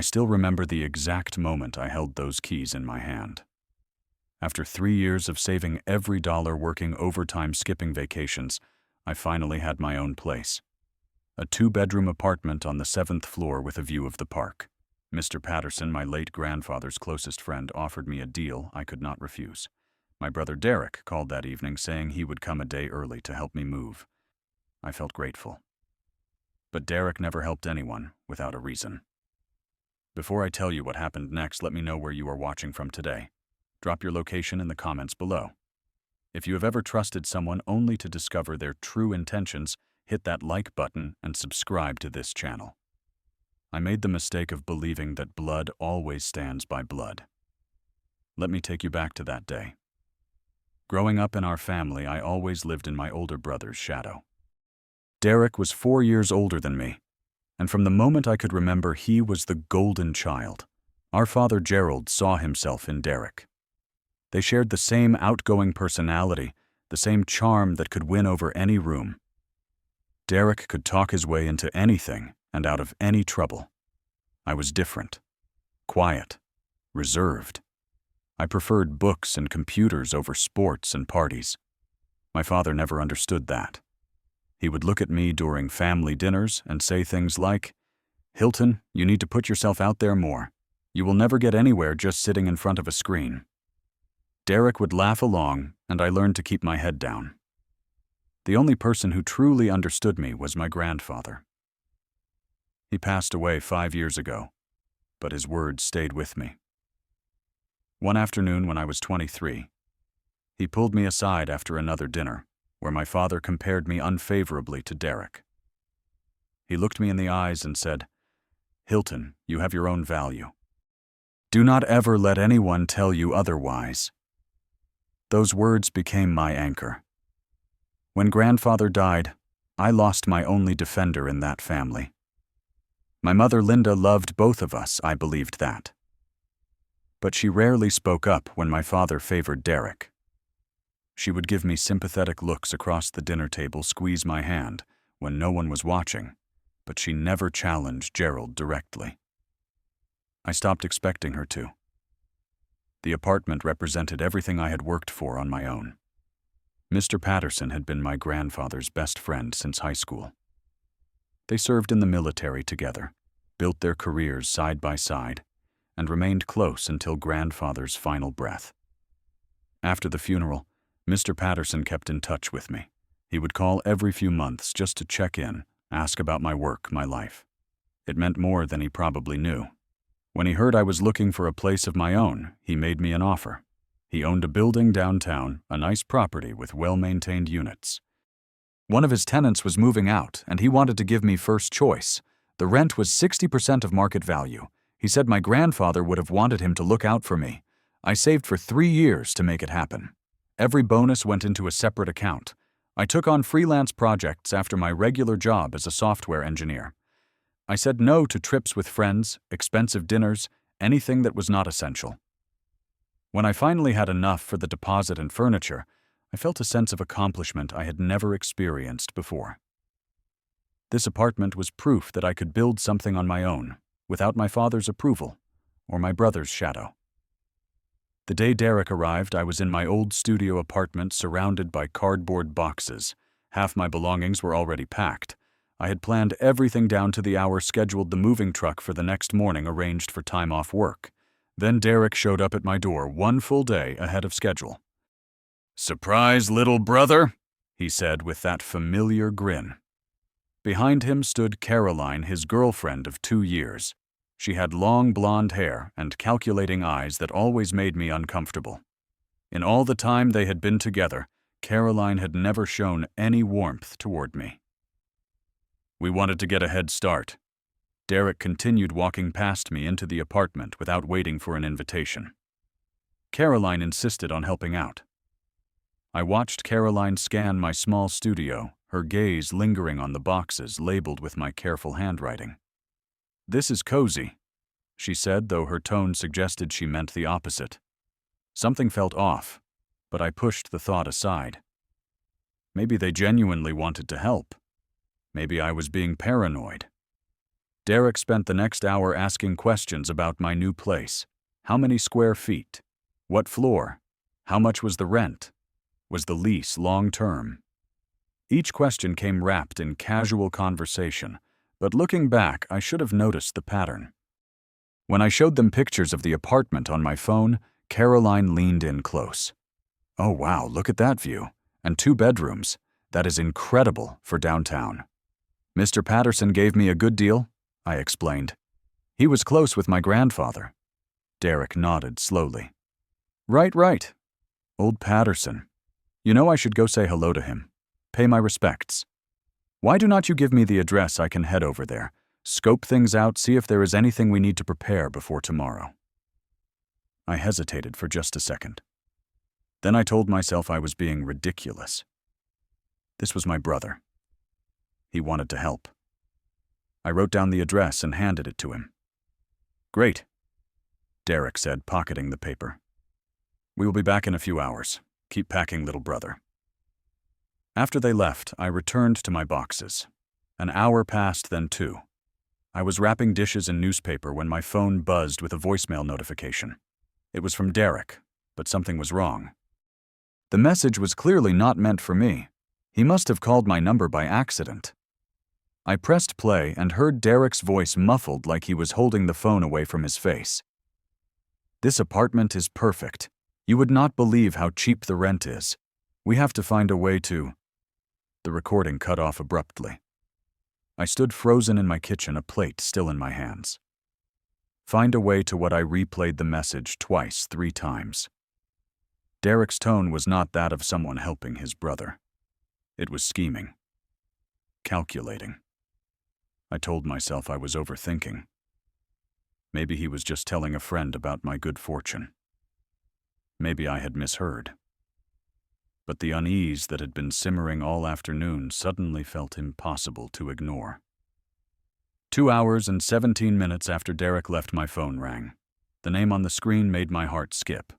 I still remember the exact moment I held those keys in my hand. After 3 years of saving every dollar, working overtime, skipping vacations, I finally had my own place. A 2-bedroom apartment on the 7th floor with a view of the park. Mr. Patterson, my late grandfather's closest friend, offered me a deal I could not refuse. My brother Derek called that evening saying he would come a day early to help me move. I felt grateful. But Derek never helped anyone without a reason. Before I tell you what happened next, let me know where you are watching from today. Drop your location in the comments below. If you have ever trusted someone only to discover their true intentions, hit that like button and subscribe to this channel. I made the mistake of believing that blood always stands by blood. Let me take you back to that day. Growing up in our family, I always lived in my older brother's shadow. Derek was 4 years older than me, and from the moment I could remember, he was the golden child. Our father Gerald saw himself in Derek. They shared the same outgoing personality, the same charm that could win over any room. Derek could talk his way into anything and out of any trouble. I was different, quiet, reserved. I preferred books and computers over sports and parties. My father never understood that. He would look at me during family dinners and say things like, "Hilton, you need to put yourself out there more. You will never get anywhere just sitting in front of a screen." Derek would laugh along, and I learned to keep my head down. The only person who truly understood me was my grandfather. He passed away 5 years ago, but his words stayed with me. One afternoon when I was 23, he pulled me aside after another dinner, where my father compared me unfavorably to Derek. He looked me in the eyes and said, "Hilton, you have your own value. Do not ever let anyone tell you otherwise." Those words became my anchor. When grandfather died, I lost my only defender in that family. My mother Linda loved both of us, I believed that. But she rarely spoke up when my father favored Derek. She would give me sympathetic looks across the dinner table, squeeze my hand when no one was watching, but she never challenged Gerald directly. I stopped expecting her to. The apartment represented everything I had worked for on my own. Mr. Patterson had been my grandfather's best friend since high school. They served in the military together, built their careers side by side, and remained close until grandfather's final breath. After the funeral, Mr. Patterson kept in touch with me. He would call every few months just to check in, ask about my work, my life. It meant more than he probably knew. When he heard I was looking for a place of my own, he made me an offer. He owned a building downtown, a nice property with well-maintained units. One of his tenants was moving out, and he wanted to give me first choice. The rent was 60% of market value. He said my grandfather would have wanted him to look out for me. I saved for 3 years to make it happen. Every bonus went into a separate account. I took on freelance projects after my regular job as a software engineer. I said no to trips with friends, expensive dinners, anything that was not essential. When I finally had enough for the deposit and furniture, I felt a sense of accomplishment I had never experienced before. This apartment was proof that I could build something on my own, without my father's approval, or my brother's shadow. The day Derek arrived, I was in my old studio apartment surrounded by cardboard boxes. Half my belongings were already packed. I had planned everything down to the hour, scheduled the moving truck for the next morning, arranged for time off work. Then Derek showed up at my door 1 full day ahead of schedule. "Surprise, little brother," he said with that familiar grin. Behind him stood Caroline, his girlfriend of 2 years. She had long blonde hair and calculating eyes that always made me uncomfortable. In all the time they had been together, Caroline had never shown any warmth toward me. We wanted to get a head start. Derek continued walking past me into the apartment without waiting for an invitation. Caroline insisted on helping out. I watched Caroline scan my small studio, her gaze lingering on the boxes labeled with my careful handwriting. "This is cozy," she said, though her tone suggested she meant the opposite. Something felt off, but I pushed the thought aside. Maybe they genuinely wanted to help. Maybe I was being paranoid. Derek spent the next hour asking questions about my new place. How many square feet? What floor? How much was the rent? Was the lease long-term? Each question came wrapped in casual conversation, but looking back, I should have noticed the pattern. When I showed them pictures of the apartment on my phone, Caroline leaned in close. "Oh wow, look at that view. And 2 bedrooms. That is incredible for downtown." "Mr. Patterson gave me a good deal," I explained. "He was close with my grandfather." Derek nodded slowly. Right. Old Patterson. You know, I should go say hello to him. Pay my respects. Why do not you give me the address? I can head over there, scope things out, see if there is anything we need to prepare before tomorrow." I hesitated for just a second. Then I told myself I was being ridiculous. This was my brother. He wanted to help. I wrote down the address and handed it to him. "Great," Derek said, pocketing the paper. "We will be back in a few hours. Keep packing, little brother." After they left, I returned to my boxes. An hour passed, then 2. I was wrapping dishes in newspaper when my phone buzzed with a voicemail notification. It was from Derek, but something was wrong. The message was clearly not meant for me. He must have called my number by accident. I pressed play and heard Derek's voice muffled like he was holding the phone away from his face. "This apartment is perfect. You would not believe how cheap the rent is. We have to find a way to—" The recording cut off abruptly. I stood frozen in my kitchen, a plate still in my hands. Find a way to what I replayed the message twice, 3 times. Derek's tone was not that of someone helping his brother. It was scheming. Calculating. I told myself I was overthinking. Maybe he was just telling a friend about my good fortune. Maybe I had misheard. But the unease that had been simmering all afternoon suddenly felt impossible to ignore. 2 hours and 17 minutes after Derek left, my phone rang. The name on the screen made my heart skip.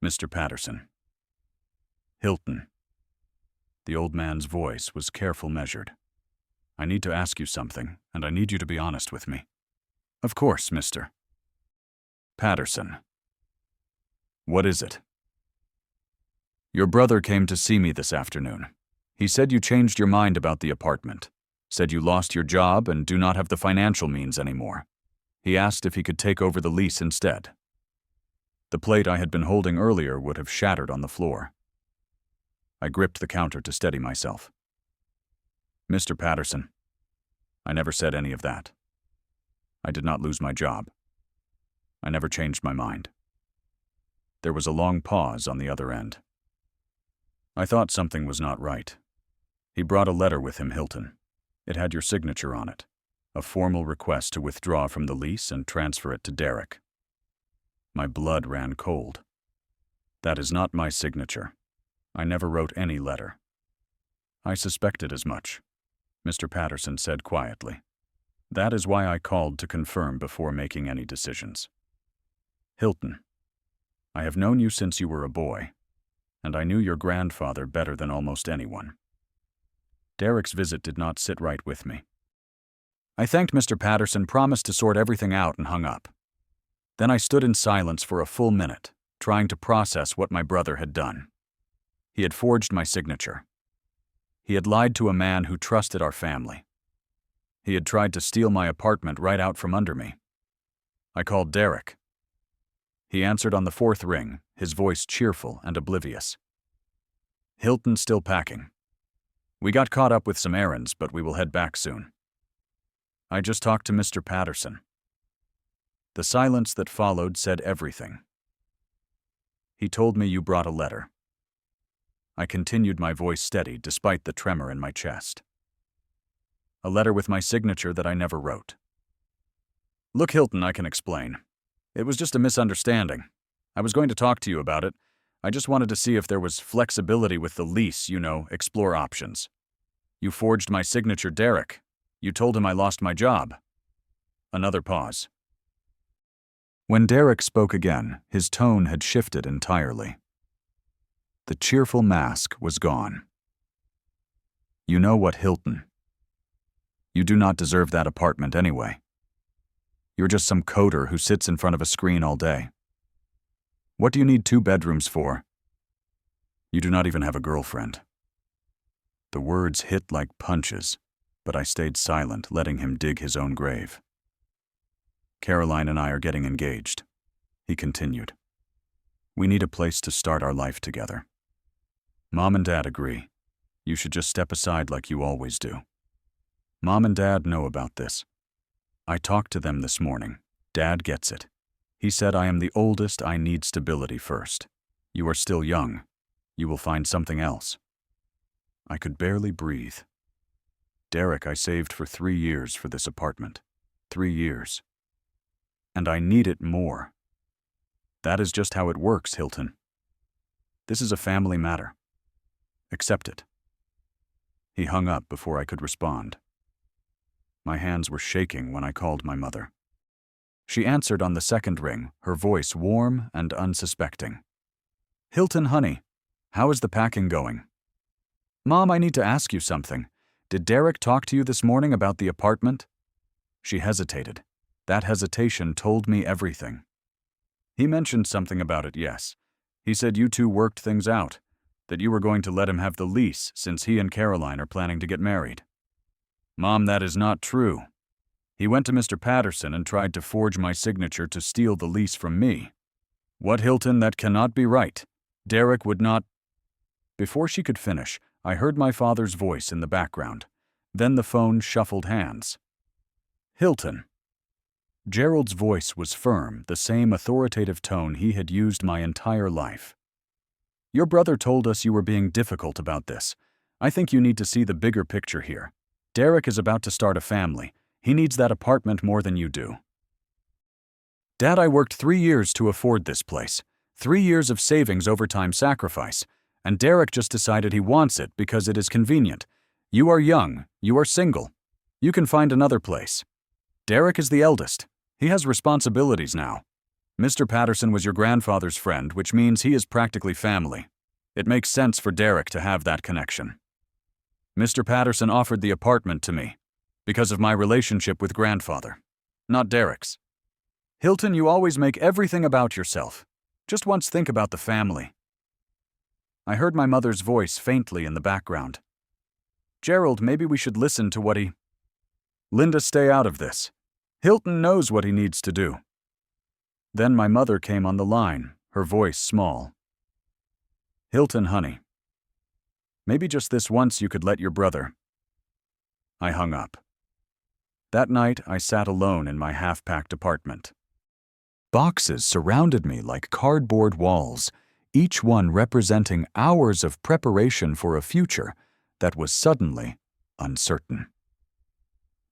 Mr. Patterson. "Hilton." The old man's voice was careful, measured. "I need to ask you something, and I need you to be honest with me." "Of course, Mr. Patterson." "What is it?" "Your brother came to see me this afternoon. He said you changed your mind about the apartment. Said you lost your job and do not have the financial means anymore. He asked if he could take over the lease instead." The plate I had been holding earlier would have shattered on the floor. I gripped the counter to steady myself. "Mr. Patterson, I never said any of that. I did not lose my job. I never changed my mind." There was a long pause on the other end. I thought something was not right. "He brought a letter with him, Hilton. It had your signature on it, a formal request to withdraw from the lease and transfer it to Derek." My blood ran cold. "That is not my signature. I never wrote any letter." "I suspected as much," Mr. Patterson said quietly. "That is why I called to confirm before making any decisions. Hilton, I have known you since you were a boy, and I knew your grandfather better than almost anyone." Derek's visit did not sit right with me. I thanked Mr. Patterson, promised to sort everything out, and hung up. Then I stood in silence for a full minute, trying to process what my brother had done. He had forged my signature. He had lied to a man who trusted our family. He had tried to steal my apartment right out from under me. I called Derek. He answered on the 4th ring, his voice cheerful and oblivious. "Hilton, still packing. We got caught up with some errands, but we will head back soon. I just talked to Mr. Patterson." The silence that followed said everything. "He told me you brought a letter." I continued, my voice steady despite the tremor in my chest. "A letter with my signature that I never wrote." "Look, Hilton, I can explain. It was just a misunderstanding. I was going to talk to you about it. I just wanted to see if there was flexibility with the lease, explore options. You forged my signature, Derek. You told him I lost my job." Another pause. When Derek spoke again, his tone had shifted entirely. The cheerful mask was gone. "You know what, Hilton? You do not deserve that apartment anyway. You're just some coder who sits in front of a screen all day. What do you need 2 bedrooms for? You do not even have a girlfriend." The words hit like punches, but I stayed silent, letting him dig his own grave. "Caroline and I are getting engaged," he continued. "We need a place to start our life together. Mom and Dad agree. You should just step aside like you always do. Mom and Dad know about this. I talked to them this morning. Dad gets it. He said I am the oldest, I need stability first. You are still young. You will find something else." I could barely breathe. Derek, I saved for 3 years for this apartment. 3 years. And I need it more. That is just how it works, Hilton. This is a family matter. Accept it. He hung up before I could respond. My hands were shaking when I called my mother. She answered on the second ring, her voice warm and unsuspecting. "Hilton, honey, how is the packing going?" "Mom, I need to ask you something. Did Derek talk to you this morning about the apartment?" She hesitated. That hesitation told me everything. "He mentioned something about it, yes. He said you two worked things out, that you were going to let him have the lease since he and Caroline are planning to get married." "Mom, that is not true. He went to Mr. Patterson and tried to forge my signature to steal the lease from me." "What, Hilton? That cannot be right. Derek would not—" Before she could finish, I heard my father's voice in the background. Then the phone shuffled hands. "Hilton." Gerald's voice was firm, the same authoritative tone he had used my entire life. "Your brother told us you were being difficult about this. I think you need to see the bigger picture here. Derek is about to start a family. He needs that apartment more than you do." "Dad, I worked 3 years to afford this place. 3 years of savings over time sacrifice. And Derek just decided he wants it because it is convenient. You are young. You are single. You can find another place. Derek is the eldest. He has responsibilities now. Mr. Patterson was your grandfather's friend, which means he is practically family. It makes sense for Derek to have that connection. Mr. Patterson offered the apartment to me because of my relationship with grandfather, not Derek's. Hilton, you always make everything about yourself. Just once think about the family." I heard my mother's voice faintly in the background. "Gerald, maybe we should listen to what he—" "Linda, stay out of this. Hilton knows what he needs to do." Then my mother came on the line, her voice small. "Hilton, honey, maybe just this once you could let your brother—" I hung up. That night, I sat alone in my half-packed apartment. Boxes surrounded me like cardboard walls, each one representing hours of preparation for a future that was suddenly uncertain.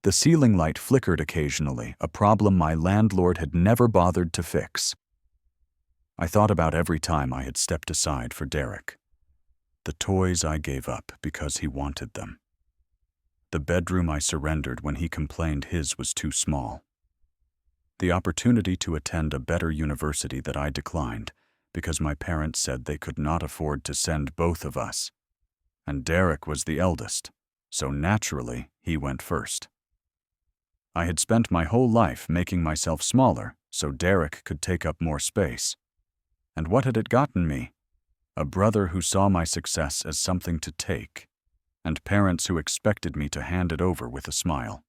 The ceiling light flickered occasionally, a problem my landlord had never bothered to fix. I thought about every time I had stepped aside for Derek. The toys I gave up because he wanted them. The bedroom I surrendered when he complained his was too small. The opportunity to attend a better university that I declined because my parents said they could not afford to send both of us. And Derek was the eldest, so naturally he went first. I had spent my whole life making myself smaller so Derek could take up more space. And what had it gotten me? A brother who saw my success as something to take, and parents who expected me to hand it over with a smile.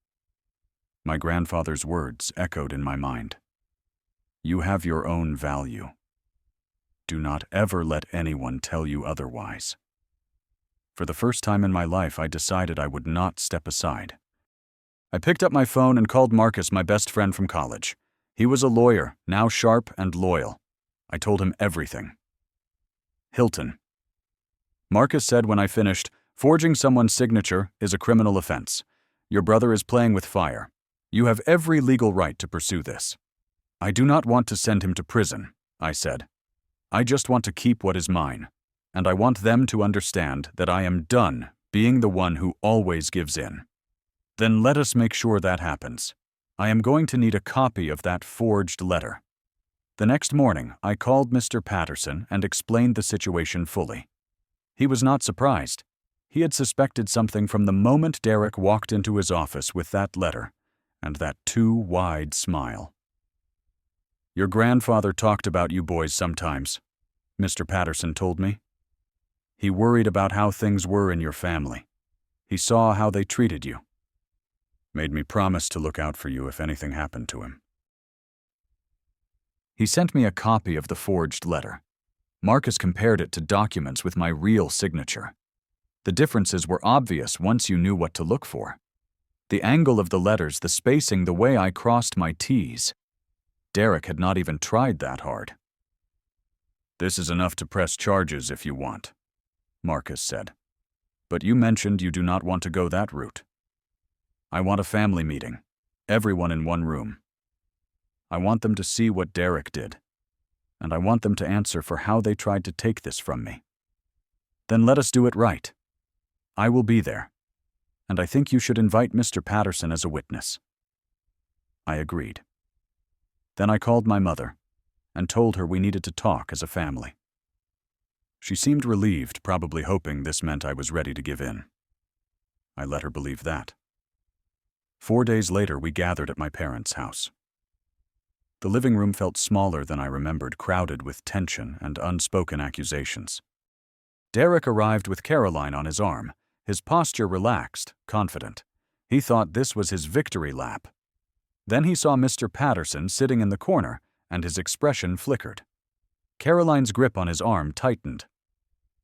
My grandfather's words echoed in my mind. "You have your own value. Do not ever let anyone tell you otherwise." For the first time in my life, I decided I would not step aside. I picked up my phone and called Marcus, my best friend from college. He was a lawyer, now sharp and loyal. I told him everything. "Hilton." Marcus said when I finished, "Forging someone's signature is a criminal offense. Your brother is playing with fire. You have every legal right to pursue this." "I do not want to send him to prison," I said. "I just want to keep what is mine, and I want them to understand that I am done being the one who always gives in." "Then let us make sure that happens. I am going to need a copy of that forged letter." The next morning, I called Mr. Patterson and explained the situation fully. He was not surprised. He had suspected something from the moment Derek walked into his office with that letter, and that too wide smile. "Your grandfather talked about you boys sometimes," Mr. Patterson told me. "He worried about how things were in your family. He saw how they treated you. Made me promise to look out for you if anything happened to him." He sent me a copy of the forged letter. Marcus compared it to documents with my real signature. The differences were obvious once you knew what to look for. The angle of the letters, the spacing, the way I crossed my T's. Derek had not even tried that hard. "This is enough to press charges if you want," Marcus said. "But you mentioned you do not want to go that route. I want a family meeting, everyone in one room. I want them to see what Derek did, and I want them to answer for how they tried to take this from me. Then let us do it right. I will be there, and I think you should invite Mr. Patterson as a witness." I agreed. Then I called my mother and told her we needed to talk as a family. She seemed relieved, probably hoping this meant I was ready to give in. I let her believe that. 4 days later, we gathered at my parents' house. The living room felt smaller than I remembered, crowded with tension and unspoken accusations. Derek arrived with Caroline on his arm, his posture relaxed, confident. He thought this was his victory lap. Then he saw Mr. Patterson sitting in the corner, and his expression flickered. Caroline's grip on his arm tightened.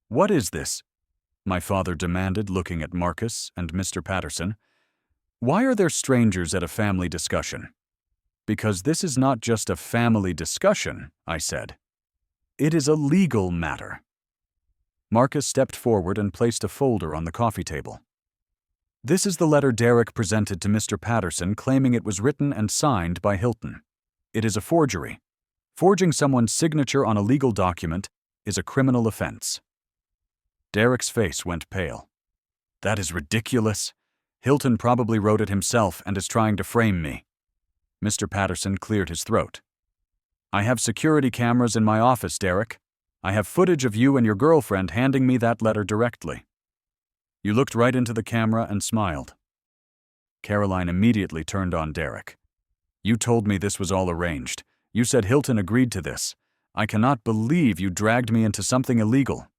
"What is this?" my father demanded, looking at Marcus and Mr. Patterson. "Why are there strangers at a family discussion?" "Because this is not just a family discussion," I said. "It is a legal matter." Marcus stepped forward and placed a folder on the coffee table. "This is the letter Derek presented to Mr. Patterson, claiming it was written and signed by Hilton. It is a forgery. Forging someone's signature on a legal document is a criminal offense." Derek's face went pale. "That is ridiculous. Hilton probably wrote it himself and is trying to frame me." Mr. Patterson cleared his throat. "I have security cameras in my office, Derek. I have footage of you and your girlfriend handing me that letter directly." You looked right into the camera and smiled. Caroline immediately turned on Derek. "You told me this was all arranged. You said Hilton agreed to this. I cannot believe you dragged me into something illegal."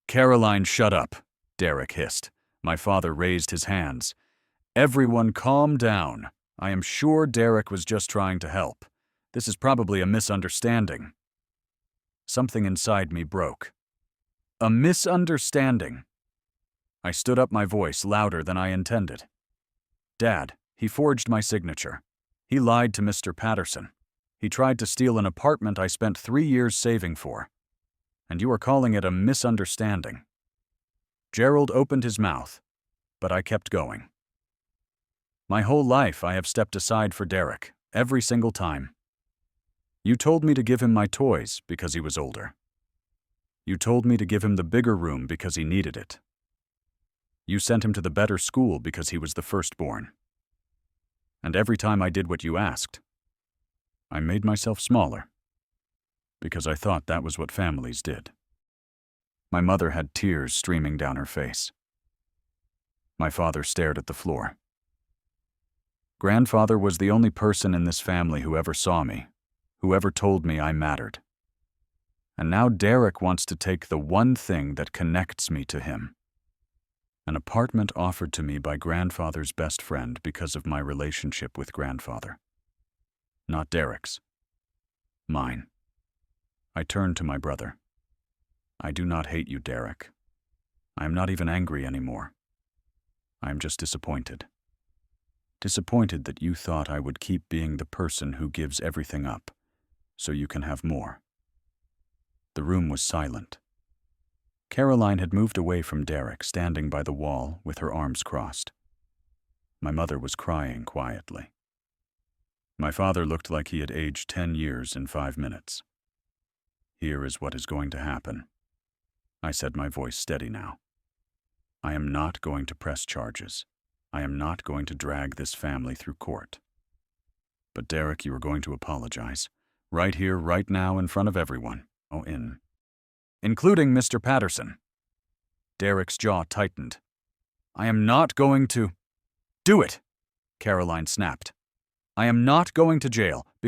"Caroline, shut up," Derek hissed. My father raised his hands. "Everyone calm down. I am sure Derek was just trying to help. This is probably a misunderstanding." Something inside me broke. A misunderstanding. I stood up, my voice louder than I intended. "Dad, he forged my signature. He lied to Mr. Patterson. He tried to steal an apartment I spent 3 years saving for. And you are calling it a misunderstanding." Gerald opened his mouth, but I kept going. "My whole life I have stepped aside for Derek, every single time. You told me to give him my toys because he was older. You told me to give him the bigger room because he needed it. You sent him to the better school because he was the firstborn. And every time I did what you asked, I made myself smaller, because I thought that was what families did." My mother had tears streaming down her face. My father stared at the floor. "Grandfather was the only person in this family who ever saw me, who ever told me I mattered. And now Derek wants to take the one thing that connects me to him. An apartment offered to me by grandfather's best friend because of my relationship with grandfather. Not Derek's. Mine." I turned to my brother. "I do not hate you, Derek. I am not even angry anymore. I am just disappointed. Disappointed that you thought I would keep being the person who gives everything up, so you can have more." The room was silent. Caroline had moved away from Derek, standing by the wall with her arms crossed. My mother was crying quietly. My father looked like he had aged 10 years in 5 minutes. "Here is what is going to happen," I said, my voice steady now. "I am not going to press charges. I am not going to drag this family through court. But Derek, you are going to apologize. Right here, right now, in front of everyone. Including Mr. Patterson." Derek's jaw tightened. "I am not going to—" "Do it," Caroline snapped. I am not going to jail